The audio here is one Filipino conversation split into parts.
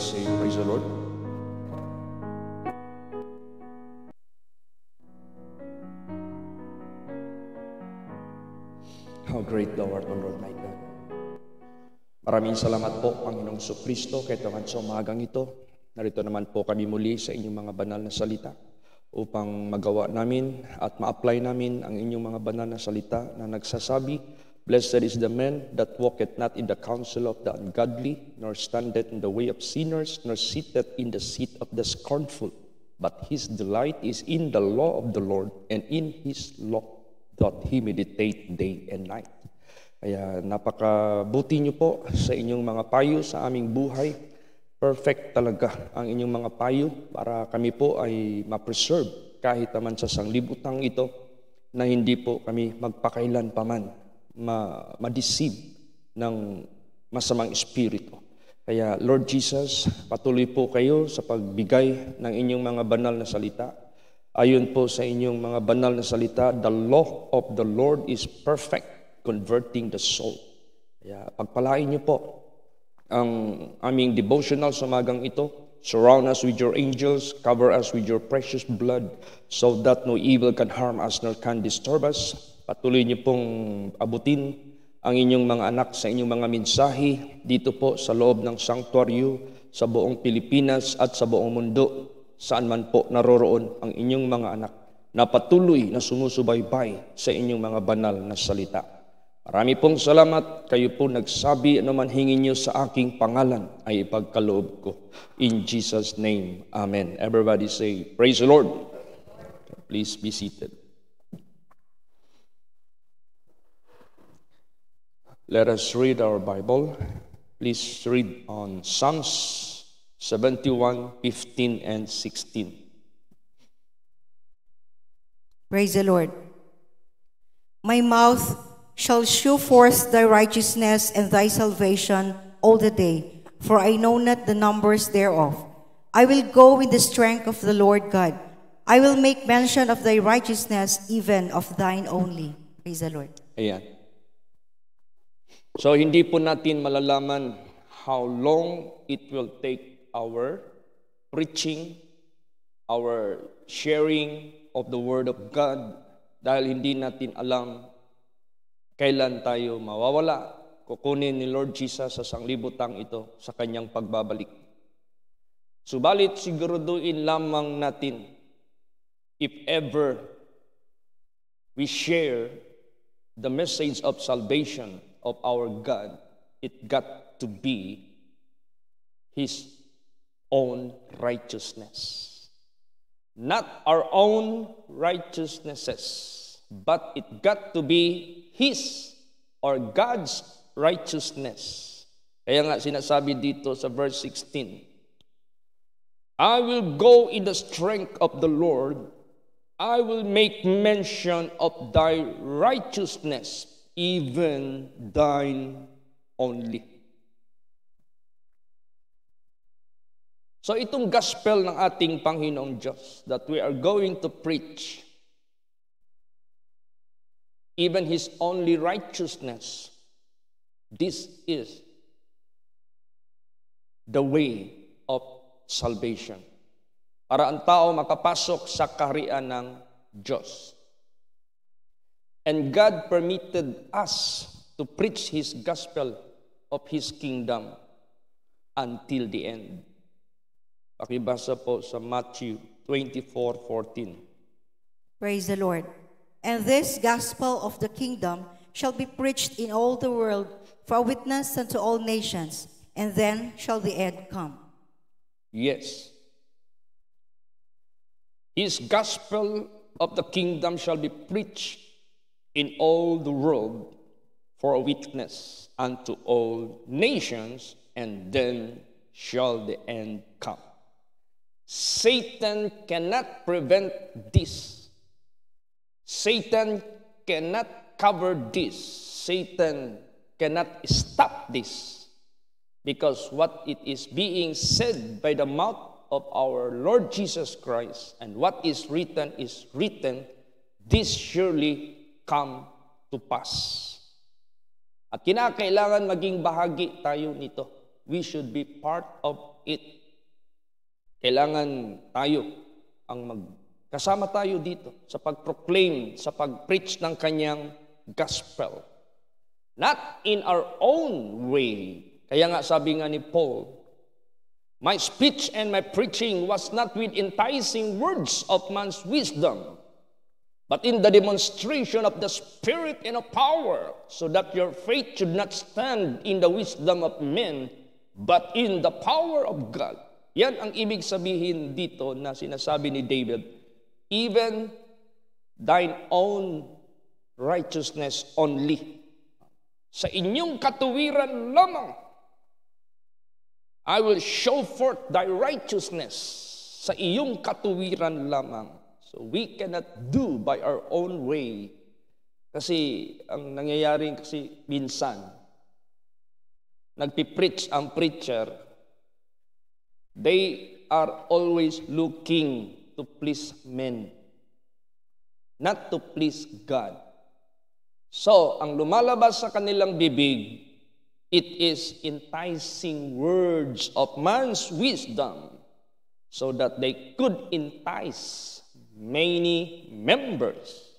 Everybody say, praise the Lord. How great thou art, O Lord my God. Maraming salamat po, Panginoong Kristo, kahit naman sa umagang ito. Narito naman po kami muli sa inyong mga banal na salita upang magawa namin at ma-apply namin ang inyong mga banal na salita na nagsasabi, Blessed is the man that walketh not in the counsel of the ungodly, nor standeth in the way of sinners, nor sitteth in the seat of the scornful. But his delight is in the law of the Lord, and in his law doth he meditate day and night. Kaya napakabuti niyo po sa inyong mga payo sa aming buhay. Perfect talaga ang inyong mga payo para kami po ay ma-preserve kahit naman sa sanglibutang ito na hindi po kami magpakailan paman ma-deceive ng masamang espiritu. Kaya Lord Jesus, patuloy po kayo sa pagbigay ng inyong mga banal na salita. Ayon po sa inyong mga banal na salita, the law of the Lord is perfect, converting the soul. Kaya pagpalain niyo po ang aming devotional sa magang ito. Surround us with your angels, cover us with your precious blood, so that no evil can harm us nor can disturb us. Patuloy niyo pong abutin ang inyong mga anak sa inyong mga mensahe dito po sa loob ng sanctuaryo, sa buong Pilipinas at sa buong mundo, saan man po naroroon ang inyong mga anak na patuloy na sumusubaybay sa inyong mga banal na salita. Marami pong salamat. Kayo po nagsabi, ano man hingin niyo sa aking pangalan ay ipagkaloob ko. In Jesus' name, Amen. Everybody say, praise the Lord. Please be seated. Let us read our Bible. Please read on Psalms 71, 15, and 16. Praise the Lord. My mouth shall shew forth thy righteousness and thy salvation all the day, for I know not the numbers thereof. I will go in the strength of the Lord God. I will make mention of thy righteousness, even of thine only. Praise the Lord. Ayan. So, hindi po natin malalaman how long it will take our preaching, our sharing of the Word of God, dahil hindi natin alam kailan tayo mawawala. Kukunin ni Lord Jesus sa sanglibutang ito sa kanyang pagbabalik. Subalit siguraduhin lamang natin, if ever we share the message of salvation of our God, it got to be His own righteousness. Not our own righteousnesses, but it got to be His or God's righteousness. Kaya nga sinasabi dito sa verse 16, I will go in the strength of the Lord, I will make mention of thy righteousness, even thine only. So itong gospel ng ating Panginoong Diyos that we are going to preach, even His only righteousness, this is the way of salvation. Para ang tao makapasok sa kaharian ng Diyos. And God permitted us to preach His gospel of His kingdom until the end. Pakibasa po sa Matthew 24:14. Praise the Lord. And this gospel of the kingdom shall be preached in all the world for a witness unto all nations, and then shall the end come. Yes. His gospel of the kingdom shall be preached in all the world for a witness unto all nations, and then shall the end come. Satan cannot prevent this. Satan cannot cover this. Satan cannot stop this. Because what it is being said by the mouth of our Lord Jesus Christ, and what is written, this surely come to pass. At kinakailangan maging bahagi tayo nito. We should be part of it. Kailangan tayo ang kasama tayo dito sa pag-proclaim, sa pag-preach ng kanyang gospel. Not in our own way. Kaya nga sabi nga ni Paul, my speech and my preaching was not with enticing words of man's wisdom, but in the demonstration of the Spirit and of power, so that your faith should not stand in the wisdom of men, but in the power of God. Yan ang ibig sabihin dito na sinasabi ni David, even thine own righteousness only. Sa inyong katuwiran lamang, I will show forth thy righteousness. Sa iyong katuwiran lamang. So we cannot do by our own way. Kasi ang nangyayari kasi minsan, nagpipreach ang preacher, they are always looking to please men, not to please God. So, ang lumalabas sa kanilang bibig, it is enticing words of man's wisdom so that they could entice many members.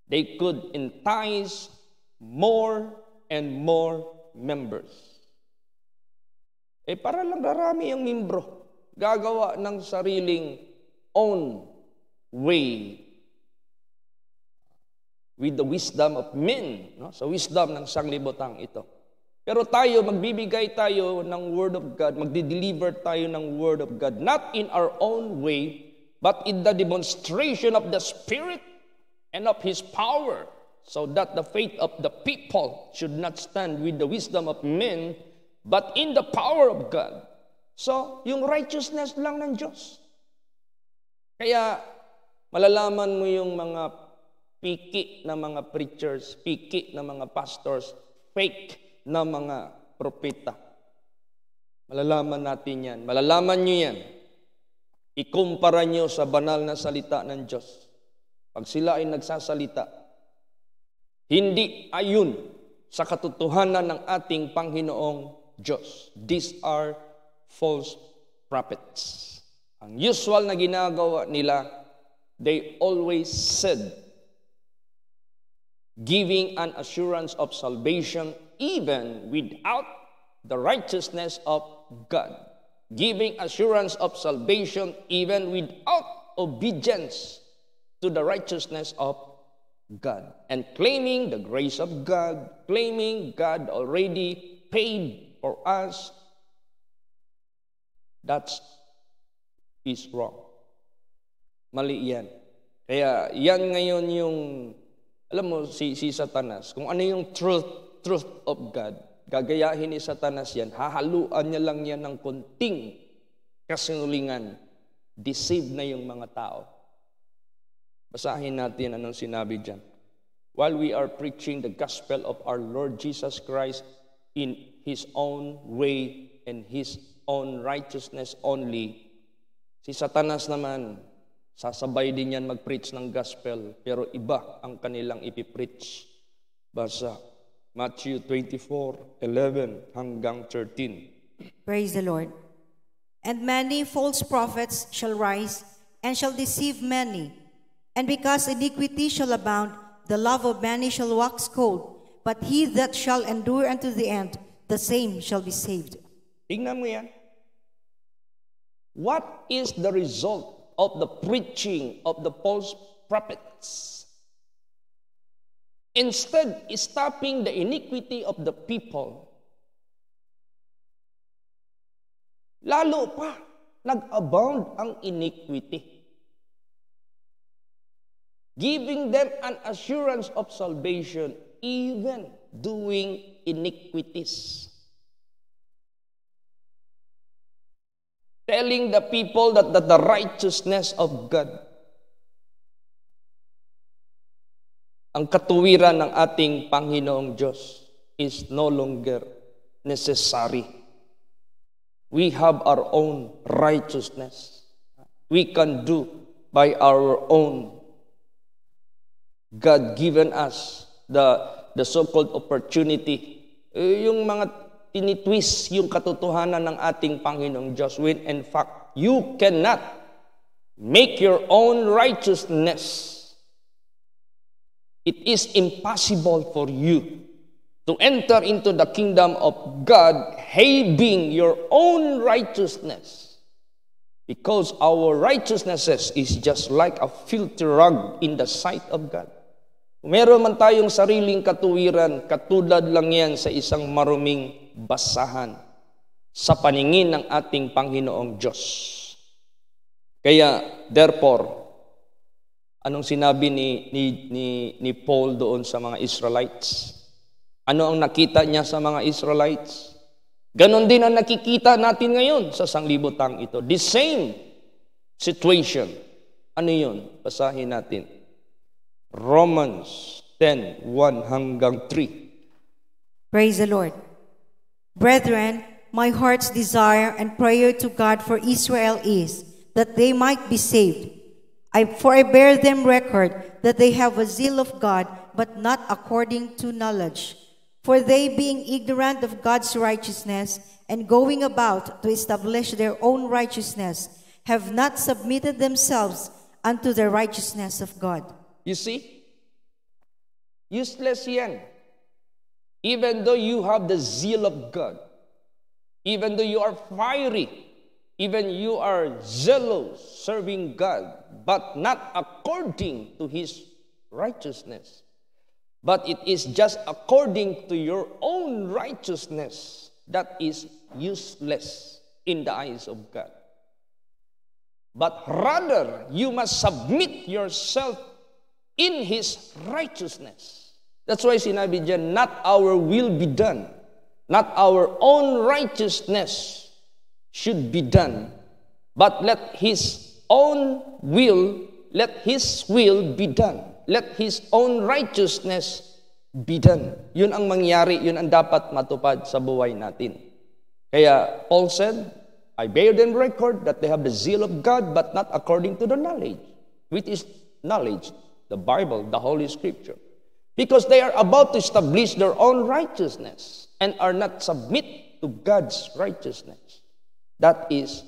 They could entice more and more members. Para lang darami ang membro, gagawa ng sariling own way with the wisdom of men, no? Sa wisdom ng sanglibotang ito. Pero tayo, magbibigay tayo ng Word of God, magdi-deliver tayo ng Word of God, not in our own way, but in the demonstration of the Spirit and of His power, so that the faith of the people should not stand with the wisdom of men, but in the power of God. So, yung righteousness lang ng Diyos. Kaya, malalaman mo yung mga piki na mga preachers, piki na mga pastors, fake na mga propeta. Malalaman natin yan. Malalaman nyo yan. Ikumpara nyo sa banal na salita ng Diyos. Pag sila ay nagsasalita, hindi ayon sa katotohanan ng ating Panginoong Diyos. These are false prophets. Ang usual na ginagawa nila, they always said, giving an assurance of salvation even without the righteousness of God. Giving assurance of salvation even without obedience to the righteousness of God. And claiming the grace of God, claiming God already paid for us, that is wrong. Mali yan. Kaya yan ngayon yung, alam mo, si Satanas, kung ano yung truth of God, gagayahin ni Satanas yan, hahaluan niya lang yan ng konting kasinungalingan, deceive na yung mga tao. Basahin natin anong sinabi dyan. While we are preaching the gospel of our Lord Jesus Christ in His own way and His own righteousness only, si Satanas naman, sasabay din yan mag-preach ng gospel, pero iba ang kanilang ipipreach. Basa Matthew 24:11 hanggang 13. Praise the Lord. And many false prophets shall rise and shall deceive many. And because iniquity shall abound, the love of many shall wax cold. But he that shall endure unto the end, the same shall be saved. Tingnan mo yan. What is the result of the preaching of the false prophets? Instead, stopping the iniquity of the people, lalo pa, nag-abound ang iniquity. Giving them an assurance of salvation, even doing iniquities. Telling the people that the righteousness of God, ang katuwiran ng ating Panginoong Diyos is no longer necessary. We have our own righteousness. We can do by our own. God given us the so-called opportunity. Yung mga tinitwist yung katotohanan ng ating Panginoong Diyos when in fact, you cannot make your own righteousness. It is impossible for you to enter into the kingdom of God having your own righteousness. Because our righteousnesses is just like a filthy rag in the sight of God. Meron man tayong sariling katuwiran, katulad lang yan sa isang maruming basahan sa paningin ng ating Panginoong Diyos. Kaya, therefore, anong sinabi ni Paul doon sa mga Israelites? Ano ang nakita niya sa mga Israelites? Ganon din ang nakikita natin ngayon sa sanglibutang ito. The same situation. Ano yun? Basahin natin. Romans 10:1 hanggang 3. Praise the Lord. Brethren, my heart's desire and prayer to God for Israel is that they might be saved. For I bear them record that they have a zeal of God, but not according to knowledge. For they, being ignorant of God's righteousness, and going about to establish their own righteousness, have not submitted themselves unto the righteousness of God. You see? Useless yan. Even though you have the zeal of God, even though you are fiery, even you are zealous serving God, but not according to His righteousness. But it is just according to your own righteousness that is useless in the eyes of God. But rather, you must submit yourself in His righteousness. That's why sinabi dyan, not our will be done. Not our own righteousness should be done. But let His own will, let His will be done. Let His own righteousness be done. Yun ang mangyari, yun ang dapat matupad sa buhay natin. Kaya Paul said, I bear them record that they have the zeal of God, but not according to the knowledge. Which is knowledge, the Bible, the Holy Scripture. Because they are about to establish their own righteousness and are not submit to God's righteousness. That is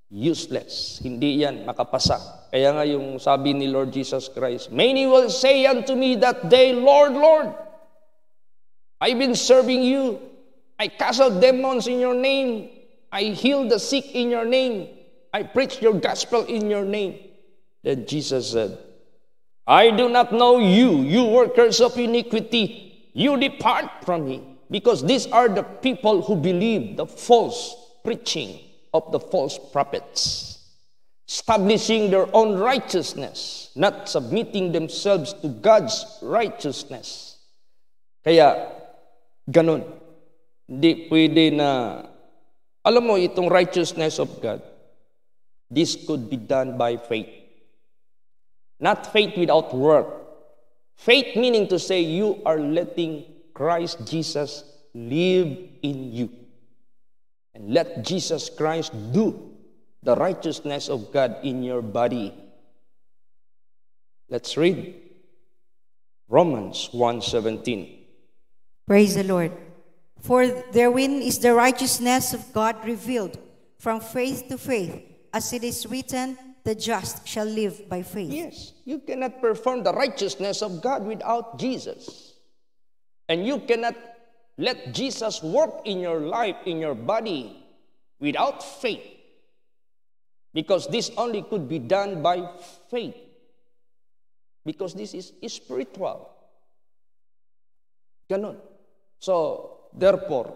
useless. Hindi yan makapasa. Kaya nga yung sabi ni Lord Jesus Christ, many will say unto me that day, Lord, Lord, I've been serving you. I cast out demons in your name. I heal the sick in your name. I preach your gospel in your name. Then Jesus said, I do not know you, you workers of iniquity. You depart from me. Because these are the people who believe the false preaching of the false prophets, establishing their own righteousness, not submitting themselves to God's righteousness. Kaya, ganun. Hindi pwede na, alam mo, itong righteousness of God, this could be done by faith. Not faith without work. Faith meaning to say you are letting Christ Jesus live in you. And let Jesus Christ do the righteousness of God in your body. Let's read Romans 1:17. Praise the Lord. For therein is the righteousness of God revealed from faith to faith, as it is written, the just shall live by faith. Yes, you cannot perform the righteousness of God without Jesus. And you cannot let Jesus work in your life, in your body, without faith. Because this only could be done by faith. Because this is spiritual. Ganon. So, therefore,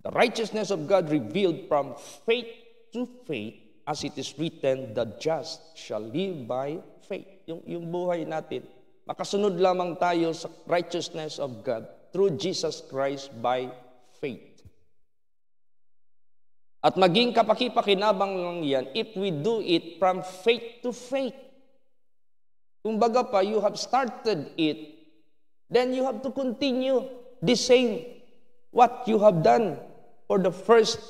the righteousness of God revealed from faith to faith, as it is written, the just shall live by faith. Yung buhay natin, makasunod lamang tayo sa righteousness of God through Jesus Christ by faith. At maging kapaki-pakinabang lang yan if we do it from faith to faith. Kumbaga pa, you have started it, then you have to continue the same what you have done for the first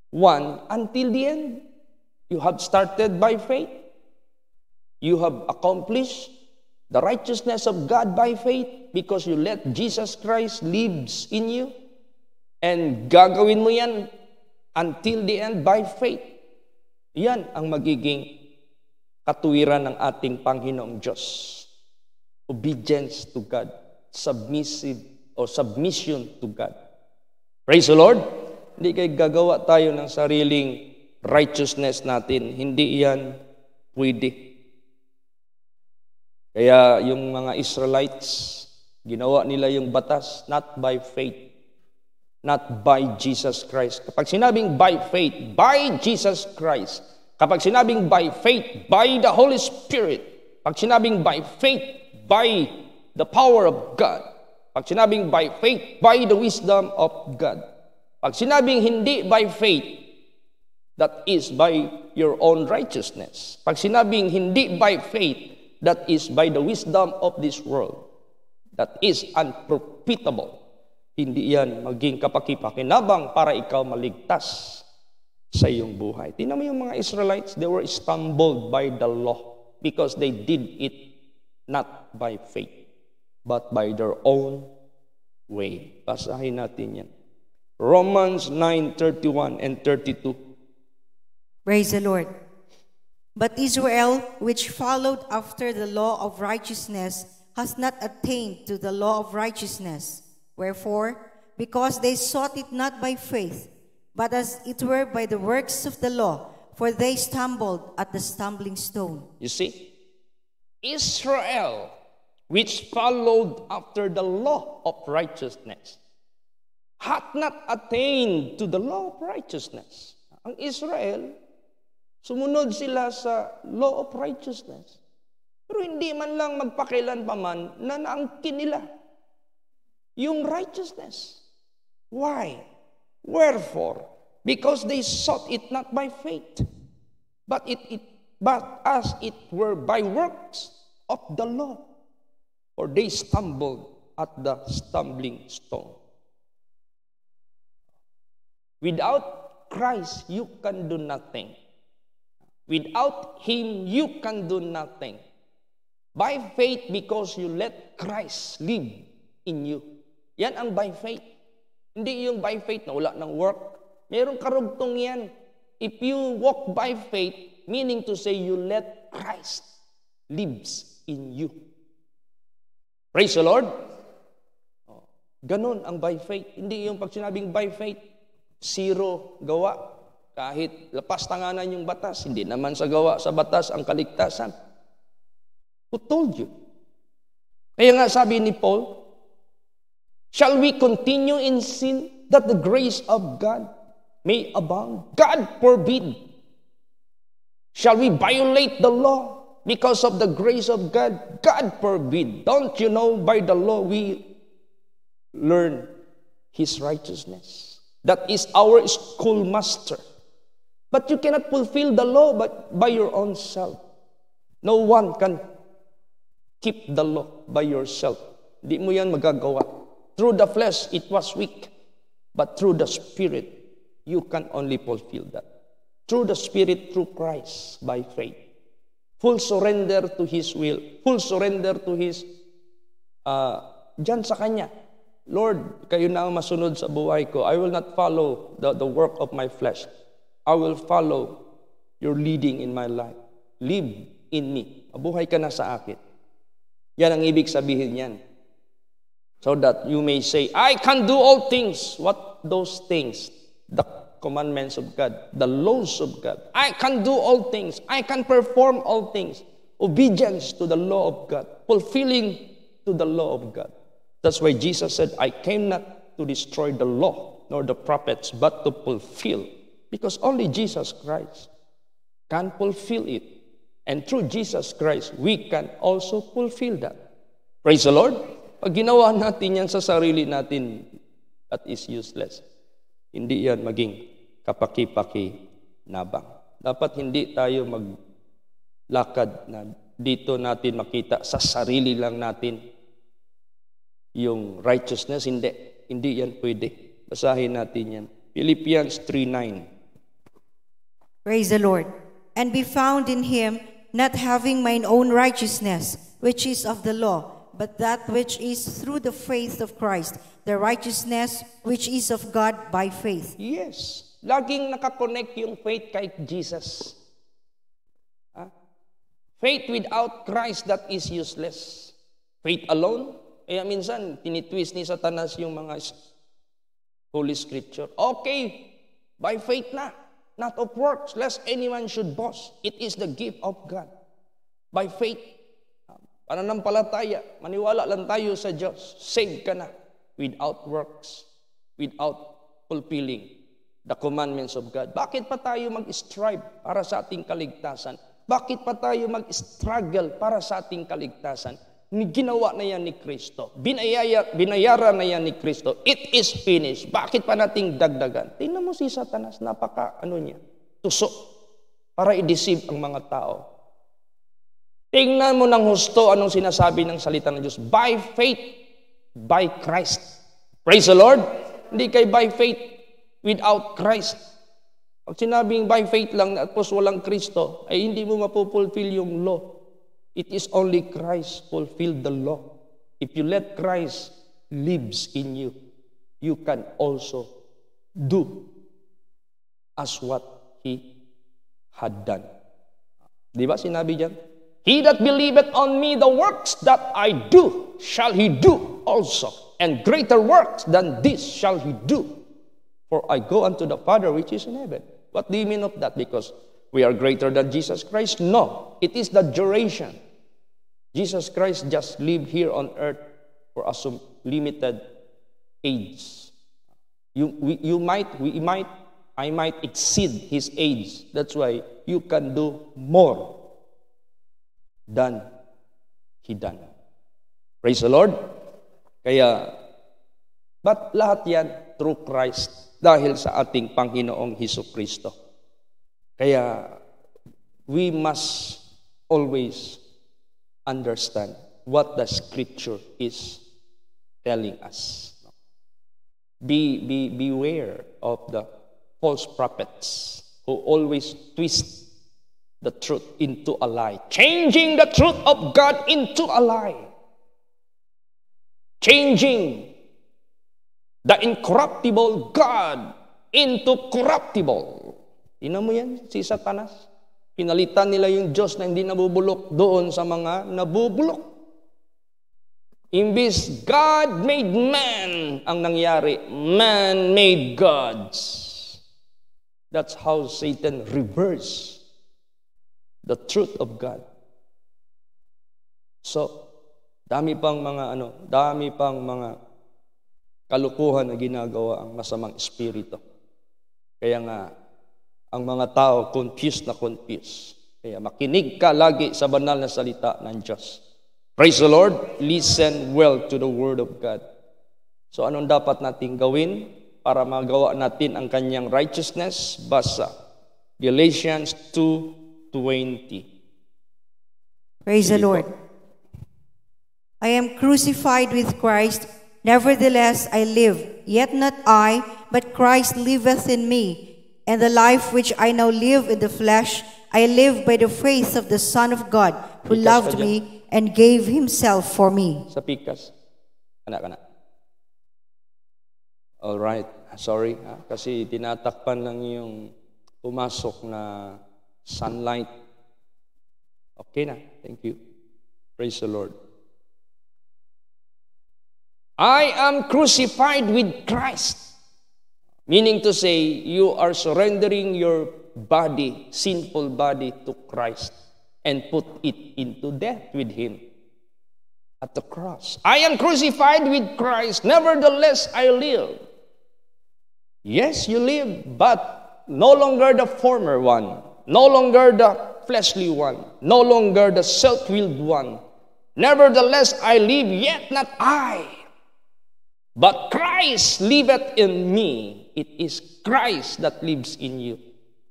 one until the end. You have started by faith. You have accomplished the righteousness of God by faith because you let Jesus Christ lives in you. And gagawin mo yan until the end by faith. Yan ang magiging katuwiran ng ating Panginoong Diyos. Obedience to God. Submission to God. Praise the Lord. Hindi kayo gagawa tayo ng sariling righteousness natin. Hindi yan pwede. Kaya yung mga Israelites, ginawa nila yung batas not by faith, not by Jesus Christ. Kapag sinabing by faith, by Jesus Christ. Kapag sinabing by faith, by the Holy Spirit. Pag sinabing by faith, by the power of God. Pag sinabing by faith, by the wisdom of God. Pag sinabing hindi by faith, that is by your own righteousness. Pag sinabing hindi by faith, that is by the wisdom of this world. That is unprofitable. Hindi yan maging kapakipakinabang para ikaw maligtas sa iyong buhay. Tingnan mo yung mga Israelites, they were stumbled by the law because they did it not by faith, but by their own way. Basahin natin yan. Romans 9:31 and 32. Praise the Lord. But Israel, which followed after the law of righteousness, has not attained to the law of righteousness. Wherefore, because they sought it not by faith, but as it were by the works of the law, for they stumbled at the stumbling stone. You see, Israel, which followed after the law of righteousness, had not attained to the law of righteousness. Ang Israel, sumunod sila sa law of righteousness. Pero hindi man lang magpakilan pa man na naangkin nila yung righteousness. Why? Wherefore? Because they sought it not by faith, but as it were by works of the law. For they stumbled at the stumbling stone. Without Christ, you can do nothing. Without Him, you can do nothing. By faith, because you let Christ live in you. Yan ang by faith. Hindi yung by faith na wala ng work. Merong karugtong yan. If you walk by faith, meaning to say you let Christ lives in you. Praise the Lord. Ganon ang by faith. Hindi yung pag sinabing by faith, zero gawa. Kahit lapas tanganan yung batas, hindi naman sa gawa sa batas ang kaligtasan. Who told you? Kaya nga sabi ni Paul, shall we continue in sin that the grace of God may abound? God forbid. Shall we violate the law because of the grace of God? God forbid. Don't you know by the law we learn His righteousness? That is our schoolmaster. But you cannot fulfill the law by your own self. No one can keep the law by yourself. Di mo yan magagawa. Through the flesh, it was weak. But through the Spirit, you can only fulfill that. Through the Spirit, through Christ, by faith. Full surrender to His will. Full surrender to His, dyan sa Kanya. Lord, kayo na ang masunod sa buhay ko. I will not follow the work of my flesh. I will follow your leading in my life. Live in me. Mabuhay ka na sa akin. Yan ang ibig sabihin yan. So that you may say, I can do all things. What those things? The commandments of God. The laws of God. I can do all things. I can perform all things. Obedience to the law of God. Fulfilling to the law of God. That's why Jesus said, I came not to destroy the law nor the prophets, but to fulfill. Because only Jesus Christ can fulfill it. And through Jesus Christ, we can also fulfill that. Praise the Lord. Pag ginawa natin yan sa sarili natin, that is useless. Hindi yan maging kapaki-paki-nabang. Dapat hindi tayo maglakad na dito natin makita sa sarili lang natin yung righteousness. Hindi yan pwede. Basahin natin yan. Philippians 3:9. Praise the Lord. And be found in Him, not having mine own righteousness, which is of the law, but that which is through the faith of Christ, the righteousness which is of God by faith. Yes. Laging nakakonect yung faith kay Jesus. Faith without Christ, that is useless. Faith alone, kaya minsan, tinitwist ni Satanas yung mga Holy Scripture. Okay, by faith na, not of works, lest anyone should boast. It is the gift of God. By faith, pananampalataya, maniwala lang tayo sa Diyos. Save ka na, without works, without fulfilling the commandments of God. Bakit pa tayo mag-strive para sa ating kaligtasan? Bakit pa tayo mag-struggle para sa ating kaligtasan? Ginawa na yan ni Kristo. Binayaran na yan ni Kristo. It is finished. Bakit pa nating dagdagan? Tingnan mo si Satanas, tuso, para i-deceive ang mga tao. Tingnan mo ng husto anong sinasabi ng salita ng Diyos. By faith, by Christ. Praise the Lord. Hindi kay by faith without Christ. Pag sinabing by faith lang at walang Kristo, ay hindi mo mapupulfill yung law. It is only Christ fulfilled the law. If you let Christ lives in you, you can also do as what He had done. Di ba sinabi diyan? He that believeth on me, the works that I do, shall he do also. And greater works than this shall he do. For I go unto the Father which is in heaven. What do you mean of that? Because we are greater than Jesus Christ? No. It is the duration. Jesus Christ just lived here on earth for a limited age. I might exceed His age. That's why you can do more than He done. Praise the Lord. Kaya, but lahat yan through Christ. Dahil sa ating Panginoong Hesukristo. Kaya, we must always understand what the Scripture is telling us. Beware of the false prophets who always twist the truth into a lie. Changing the truth of God into a lie. Changing the incorruptible God into corruptible. Tingnan mo yan, si Satanas. Pinalitan nila yung Diyos na hindi nabubulok doon sa mga nabubulok. Imbis God made man ang nangyari, man made gods. That's how Satan reversed the truth of God. So, dami pang mga kalukuhan na ginagawa ang masamang espiritu. Kaya nga, ang mga tao confused na confused. Kaya makinig ka lagi sa banal na salita ng Diyos. Praise the Lord. Listen well to the Word of God. So anong dapat natin gawin para magawa natin ang kanyang righteousness? Basa. Galatians 2:20. Praise the Lord. I am crucified with Christ. Nevertheless, I live, yet not I, but Christ liveth in me. And the life which I now live in the flesh, I live by the faith of the Son of God, who loved me and gave Himself for me. Sa pikas. Kana. All right. Sorry. Kasi tinatakpan lang yung pumasok na sunlight. Okay na. Thank you. Praise the Lord. I am crucified with Christ. Meaning to say, you are surrendering your body, sinful body, to Christ and put it into death with Him at the cross. I am crucified with Christ, nevertheless I live. Yes, you live, but no longer the former one, no longer the fleshly one, no longer the self-willed one. Nevertheless I live, yet not I, but Christ liveth in me. It is Christ that lives in you.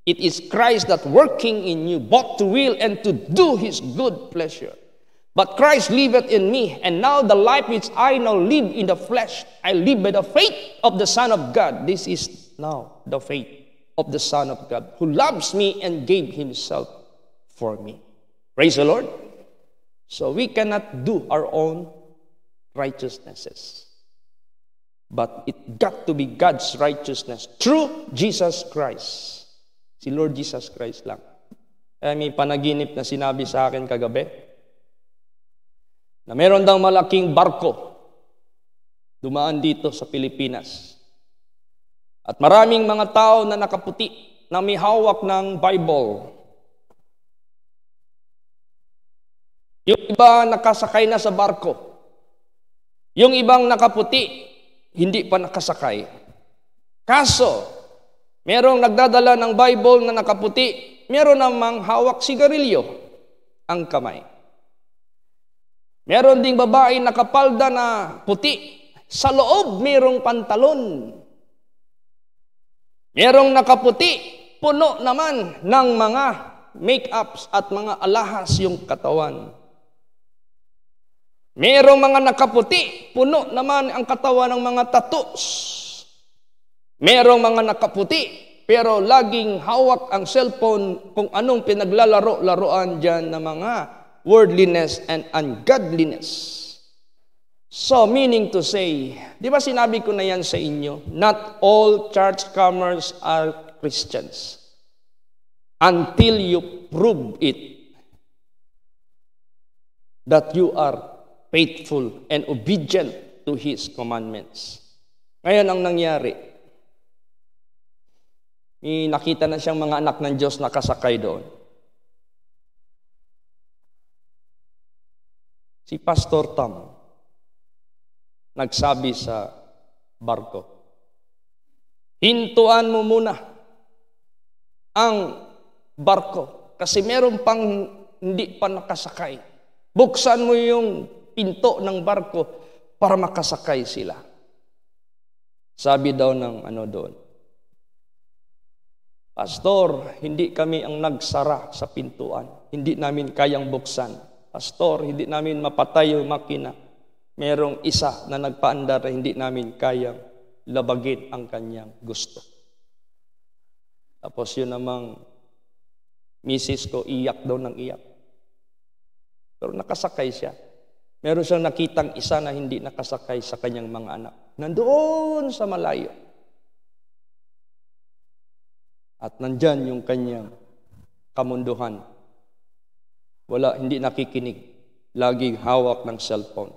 It is Christ that working in you, both to will and to do His good pleasure. But Christ liveth in me, and now the life which I now live in the flesh, I live by the faith of the Son of God. This is now the faith of the Son of God, who loves me and gave Himself for me. Praise the Lord. So we cannot do our own righteousnesses. But it got to be God's righteousness through Jesus Christ. Si Lord Jesus Christ lang. Kaya may panaginip na sinabi sa akin kagabi na meron daw malaking barko dumaan dito sa Pilipinas. At maraming mga tao na nakaputi na may hawak ng Bible. Yung iba nakasakay na sa barko. Yung ibang nakaputi, hindi pa nakasakay. Kaso, merong nagdadala ng Bible na nakaputi, meron namang hawak sigarilyo ang kamay. Meron ding babae nakapalda na puti, sa loob merong pantalon. Merong nakaputi, puno naman ng mga make-ups at mga alahas yung katawan. Merong mga nakaputi, puno naman ang katawan ng mga tattoos. Merong mga nakaputi, pero laging hawak ang cellphone kung anong pinaglalaro-laruan dyan na mga worldliness and ungodliness. So, meaning to say, di ba sinabi ko na yan sa inyo, not all churchgoers are Christians until you prove it that you are faithful and obedient to His commandments. Ngayon ang nangyari, nakita na siyang mga anak ng Diyos nakasakay doon. Si Pastor Tom, nagsabi sa barko, hintuan mo muna ang barko kasi meron pang hindi pa nakasakay. Buksan mo yung pinto ng barko para makasakay sila. Sabi daw ng doon, Pastor, hindi kami ang nagsara sa pintuan. Hindi namin kayang buksan. Pastor, hindi namin mapatay yung makina. Merong isa na nagpaandar na hindi namin kayang labagin ang kanyang gusto. Tapos yun namang misis ko, iyak daw ng iyak. Pero nakasakay siya. Meron siyang nakitang isa na hindi nakasakay sa kanyang mga anak. Nandoon sa malayo. At nandyan yung kanyang kamunduhan. Wala, hindi nakikinig. Laging hawak ng cellphone.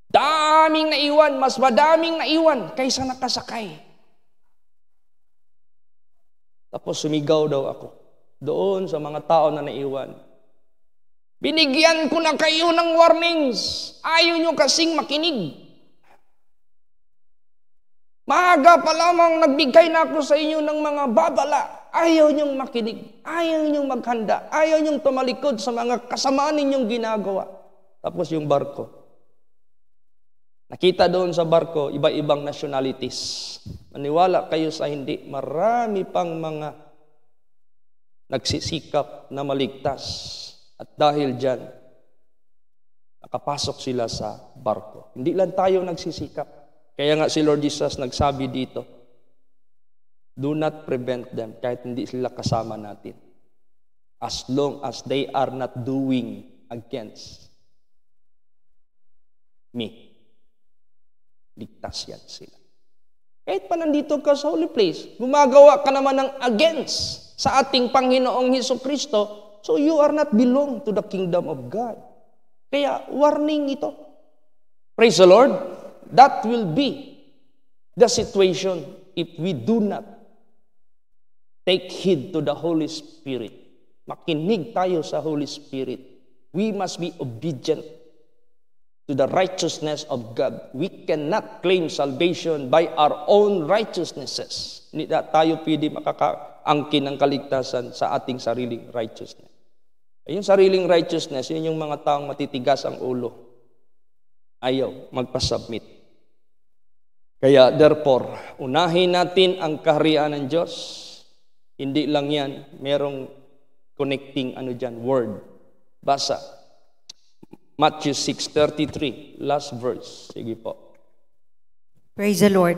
Daming naiwan, mas madaming naiwan kaysa nakasakay. Tapos sumigaw daw ako doon sa mga tao na naiwan. Binigyan ko na kayo ng warnings. Ayaw nyo kasing makinig. Maaga pa lamang nagbigay na ako sa inyo ng mga babala. Ayaw nyong makinig. Ayaw nyong maghanda. Ayaw nyong tumalikod sa mga kasamaan ninyong ginagawa. Tapos yung barko. Nakita doon sa barko, iba-ibang nationalities. Maniwala kayo sa hindi, marami pang mga nagsisikap na maligtas. At dahil dyan, nakapasok sila sa barko. Hindi lang tayo nagsisikap. Kaya nga si Lord Jesus nagsabi dito, do not prevent them kahit hindi sila kasama natin. As long as they are not doing against me. Ligtas yan sila. Kahit pa nandito ka sa holy place, gumagawa ka naman ng against sa ating Panginoong Hesukristo, so you are not belong to the kingdom of God. Kaya warning ito. Praise the Lord. That will be the situation if we do not take heed to the Holy Spirit. Makinig tayo sa Holy Spirit. We must be obedient to the righteousness of God. We cannot claim salvation by our own righteousnesses. Hindi na tayo pwede makakaangkin ng kaligtasan sa ating sariling righteousness. Yung sariling righteousness, yun yung mga taong matitigas ang ulo. Ayaw magpasubmit. Kaya therefore, unahin natin ang kaharian ng Diyos. Hindi lang yan, merong connecting word. Basa. Matthew 6:33, last verse. Sige po. Praise the Lord.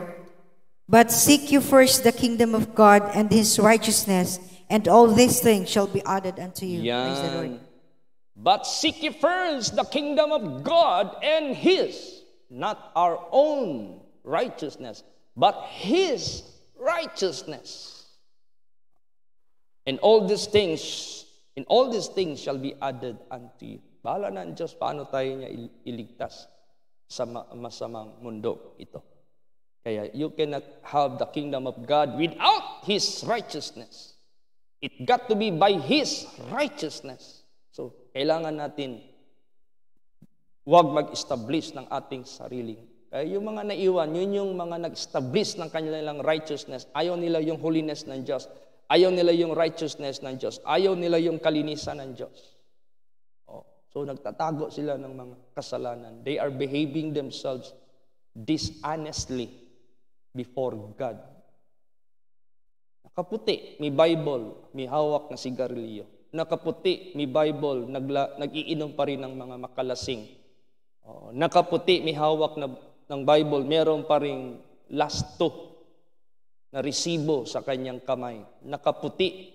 But seek you first the kingdom of God and His righteousness, and all these things shall be added unto you. Yan. Praise the Lord. But seek ye first the kingdom of God and His, not our own righteousness, but His righteousness. And all these things shall be added unto you. Bahala na ang Diyos paano tayo niya iligtas sa masamang mundo ito. Kaya you cannot have the kingdom of God without His righteousness. It got to be by His righteousness. So, kailangan natin huwag mag-establish ng ating sariling. Kaya yung mga naiwan, yun yung mga nag-establish ng kanilang righteousness. Ayaw nila yung holiness ng Diyos. Ayaw nila yung righteousness ng Diyos. Ayaw nila yung kalinisan ng Diyos. So, nagtatago sila ng mga kasalanan. They are behaving themselves dishonestly before God. Nakaputi, may Bible, may hawak na sigarilyo. Nakaputi, may Bible, nag-iinom pa rin ng mga makalasing. Nakaputi, may hawak ng Bible, meron pa rin lasto na resibo sa kanyang kamay. Nakaputi,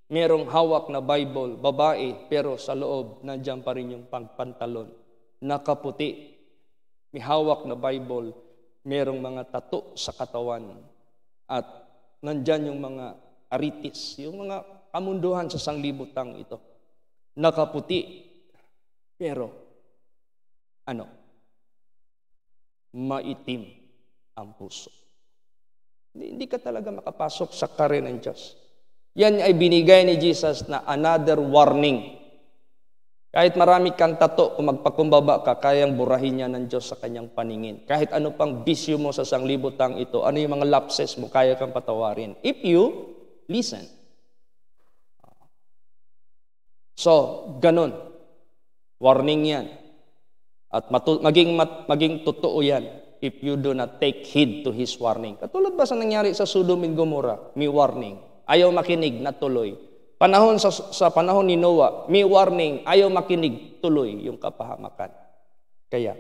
merong hawak na Bible, babae, pero sa loob, nandiyan pa rin yung pangpantalon. Nakaputi, may hawak na Bible, merong mga tattoo sa katawan. At nandiyan yung mga aritis, yung mga kamunduhan sa sanglibutang ito. Nakaputi, pero maitim ang puso. Hindi ka talaga makapasok sa kare ng Diyos. Yan ay binigay ni Jesus na another warning. Kahit marami kang tato, kung magpakumbaba ka, kayang burahin niya ng Diyos sa kanyang paningin. Kahit ano pang bisyo mo sa sanglibutang ito, ano yung mga lapses mo, kaya kang patawarin. If you listen. So, ganun. Warning yan. At maging totoo yan if you do not take heed to His warning. Katulad ba sa nangyari sa Sodom and Gomorrah? May warning. Ayaw makinig, natuloy. Sa panahon ni Noah, may warning, ayaw makinig, tuloy yung kapahamakan. Kaya,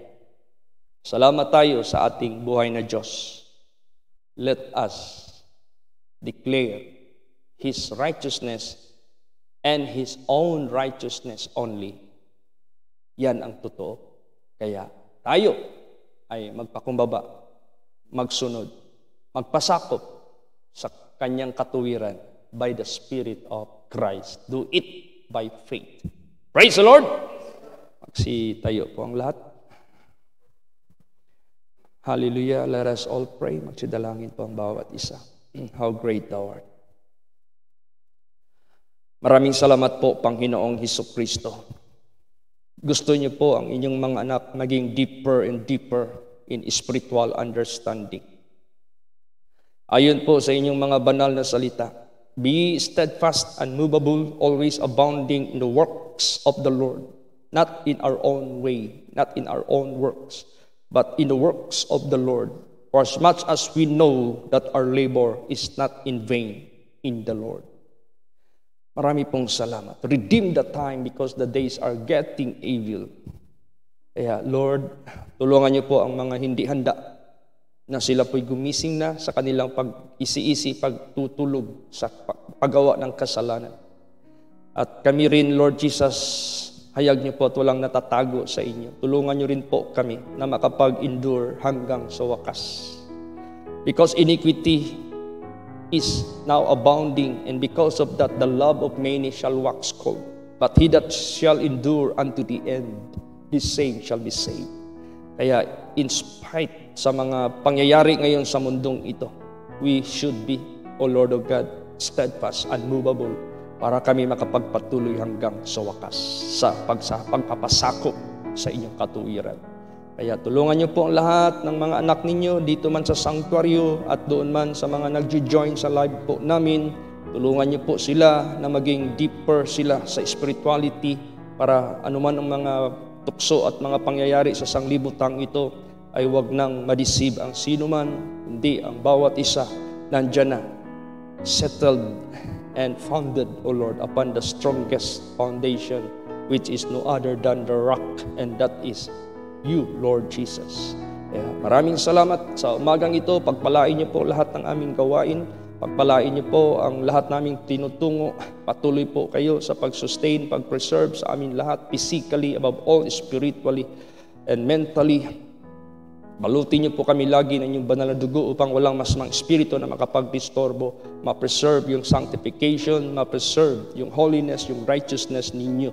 salamat tayo sa ating buhay na Diyos. Let us declare His righteousness and His own righteousness only. Yan ang totoo. Kaya tayo ay magpakumbaba, magsunod, magpasakop sa kanyang katuwiran by the Spirit of Christ. Do it by faith. Praise the Lord! Magsitayo po ang lahat. Hallelujah. Let us all pray. Magsidalangin po ang bawat isa. How great Thou art. Maraming salamat po, Panginoong Hesukristo. Gusto niyo po ang inyong mga anak maging deeper and deeper in spiritual understanding. Ayon po sa inyong mga banal na salita, be steadfast and movable, always abounding in the works of the Lord, not in our own way, not in our own works, but in the works of the Lord. For as much as we know that our labor is not in vain in the Lord. Marami pong salamat. Redeem the time because the days are getting evil. Kaya, Lord, tulungan niyo po ang mga hindi handa na sila po'y gumising na sa kanilang pag-isi-isi, pagtutulog sa paggawa ng kasalanan. At kami rin, Lord Jesus, hayag niyo po at walang natatago sa inyo. Tulungan niyo rin po kami na makapag-endure hanggang sa wakas. Because iniquity is now abounding, and because of that, the love of many shall wax cold. But he that shall endure unto the end, this same shall be saved. Kaya, in spite sa mga pangyayari ngayon sa mundong ito, we should be, O Lord of God, steadfast, unmovable, para kami makapagpatuloy hanggang sa wakas, sa pagpapasakop sa inyong katuwiran. Kaya tulungan niyo po ang lahat ng mga anak ninyo dito man sa sanctuaryo at doon man sa mga nag-join sa live po namin. Tulungan niyo po sila na maging deeper sila sa spirituality para anuman ang mga tukso at mga pangyayari sa sanglibutang ito ay wag nang ma-deceive ang sino man, hindi ang bawat isa nandyan na, settled and founded, O Lord, upon the strongest foundation, which is no other than the rock, and that is you, Lord Jesus. Maraming salamat sa umagang ito. Pagpalain niyo po lahat ng aming gawain Pagpalain niyo po ang lahat naming tinutungo. Patuloy po kayo sa pag-sustain, pag-preserve sa amin lahat, physically, above all, spiritually, and mentally. Balutin niyo po kami lagi ng inyong banal na dugo upang walang masamang espiritu na makapagdistorbo. Ma-preserve yung sanctification, ma-preserve yung holiness, yung righteousness ninyo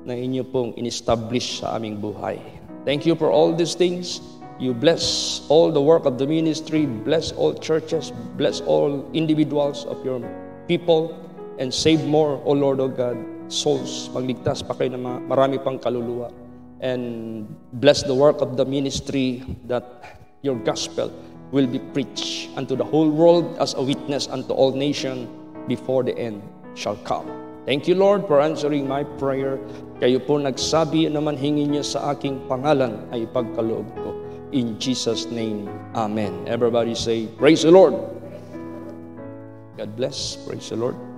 na inyo pong in-establish sa aming buhay. Thank you for all these things. You bless all the work of the ministry, bless all churches, bless all individuals of your people, and save more, O Lord, O God, souls. Magligtas pa kayo ng marami pang kaluluwa. And bless the work of the ministry that your gospel will be preached unto the whole world as a witness unto all nations before the end shall come. Thank you, Lord, for answering my prayer. Kayo po nagsabi naman hingin niyo sa aking pangalan ay ipagkaloob ko. In Jesus' name, Amen. Everybody say, praise the Lord. God bless. Praise the Lord.